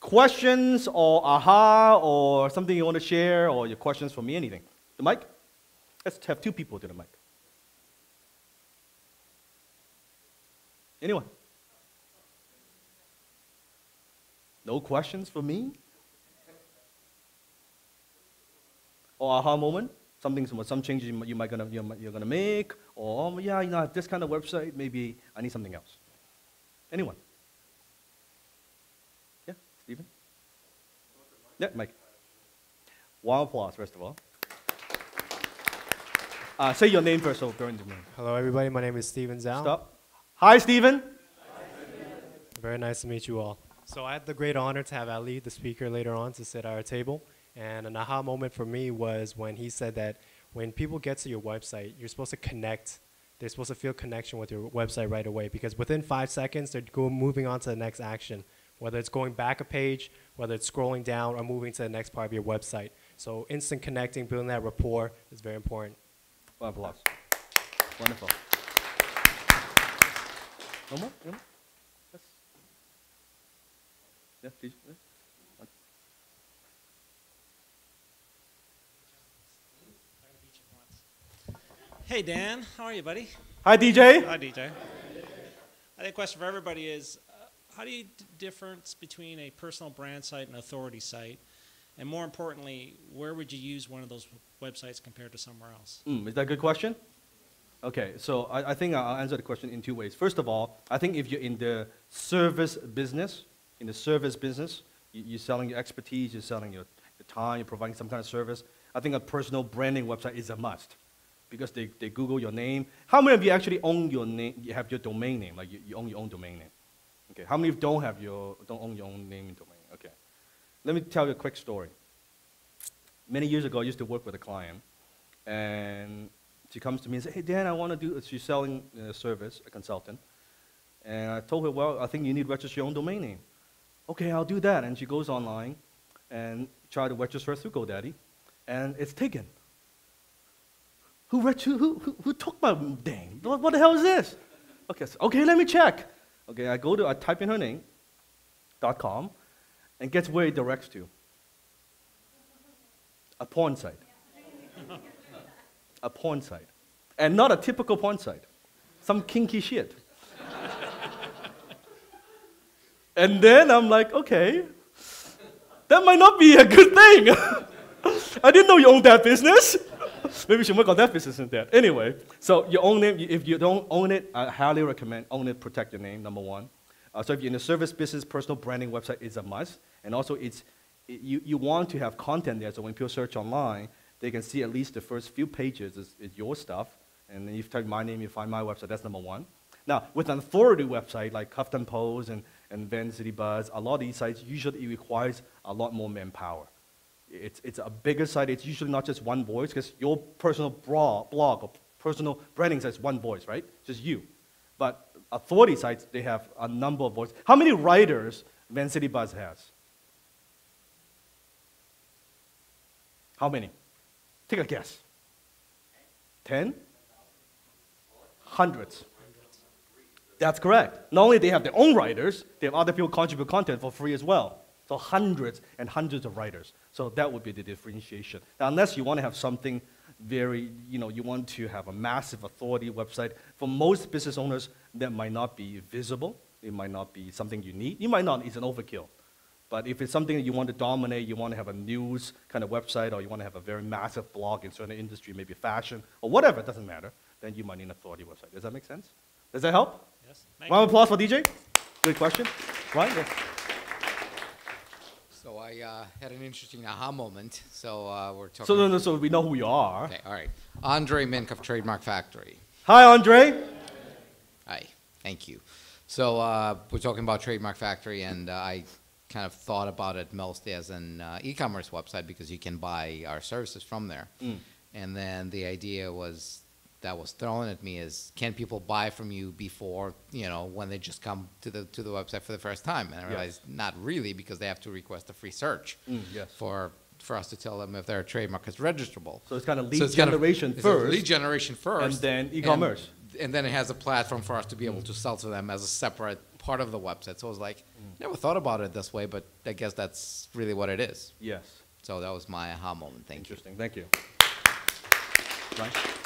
Questions or aha or something you want to share or your questions for me, anything. The mic? Let's have two people to the mic. Anyone? No questions for me? Or aha moment? Some changes you're gonna make, or yeah, this kind of website, maybe I need something else. Anyone? Yeah, Stephen? Yeah, Mike. One applause, first of all. Say your name first, so during the name. Hello, everybody. My name is Steven Zhao. Stop. Hi, Stephen. Very nice to meet you all. So I had the great honor to have Ali, the speaker, later on to sit at our table. And an aha moment for me was when he said that when people get to your website, you're supposed to connect. They're supposed to feel connection with your website right away, because within 5 seconds, they're moving on to the next action, whether it's going back a page, whether it's scrolling down, or moving to the next part of your website. So instant connecting, building that rapport is very important. One applause. Wonderful. No more? No more? Yes. Yeah, please. Yeah. Hey, Dan. How are you, buddy? Hi, DJ. Hi, DJ. I think a question for everybody is, how do you difference between a personal brand site and authority site? And more importantly, where would you use one of those websites compared to somewhere else? Is that a good question? Okay, so I think I'll answer the question in two ways. First of all, I think if you're in the service business, you're selling your expertise, you're selling your time, you're providing some kind of service, I think a personal branding website is a must, because they Google your name. How many of you actually own your name, you have your domain name, like you own your own domain name? Okay, how many of you don't own your own name and domain? Okay, let me tell you a quick story. Many years ago, I used to work with a client, and she comes to me and says, hey, Dan, I want to do, she's selling a service, a consultant. And I told her, well, I think you need to register your own domain name. Okay, I'll do that. And she goes online and try to register through GoDaddy, and it's taken. Who took my name? What the hell is this? Okay, let me check. Okay, I type in her name, .com, and guess where it directs to? A porn site. A porn site. And not a typical porn site. Some kinky shit. And then I'm like, okay, that might not be a good thing. I didn't know you owned that business. Maybe you should work on that business instead. Anyway, so your own name, if you don't own it, I highly recommend own it, protect your name, number one. So if you're in the service business, personal branding website is a must. And also you want to have content there, so when people search online, they can see at least the first few pages is your stuff. And then you type my name, you find my website, that's number one. Now, with an authority website like Huffington Post and Vancity Buzz, a lot of these sites usually requires a lot more manpower. It's a bigger site. It's usually not just one voice, because your personal blog or personal branding site is one voice, right? Just you. But authority sites, they have a number of voices. How many writers Vancity Buzz has? How many? Take a guess. 10? Hundreds. That's correct. Not only they have their own writers, they have other people contribute content for free as well. So hundreds and hundreds of writers. So that would be the differentiation. Now, unless you want to have something very, you want to have a massive authority website, for most business owners, that might not be visible. It might not be something you need. You might not, it's an overkill. But if it's something that you want to dominate, you want to have a news kind of website, or you want to have a very massive blog in certain industry, maybe fashion, or whatever, it doesn't matter, then you might need an authority website. Does that make sense? Does that help? Yes. Round of applause for DJ. Good question. Right? Yeah. So I had an interesting aha moment. So we're talking. So we know who you are. Okay, all right. Andre Mink of Trademark Factory. Hi, Andre. Hi, thank you. So we're talking about Trademark Factory, and I kind of thought about it mostly as an e-commerce website, because you can buy our services from there. And then the idea that was thrown at me is, can people buy from you before, when they just come to the website for the first time? And I realized not really, because they have to request a free search for us to tell them if their trademark is registrable. So it's kind of lead generation first. Lead generation first. And then e-commerce. And then it has a platform for us to be able to sell to them as a separate part of the website. So I was like, never thought about it this way, but I guess that's really what it is. Yes. So that was my aha moment. Thank you. Interesting. Thank you. Right.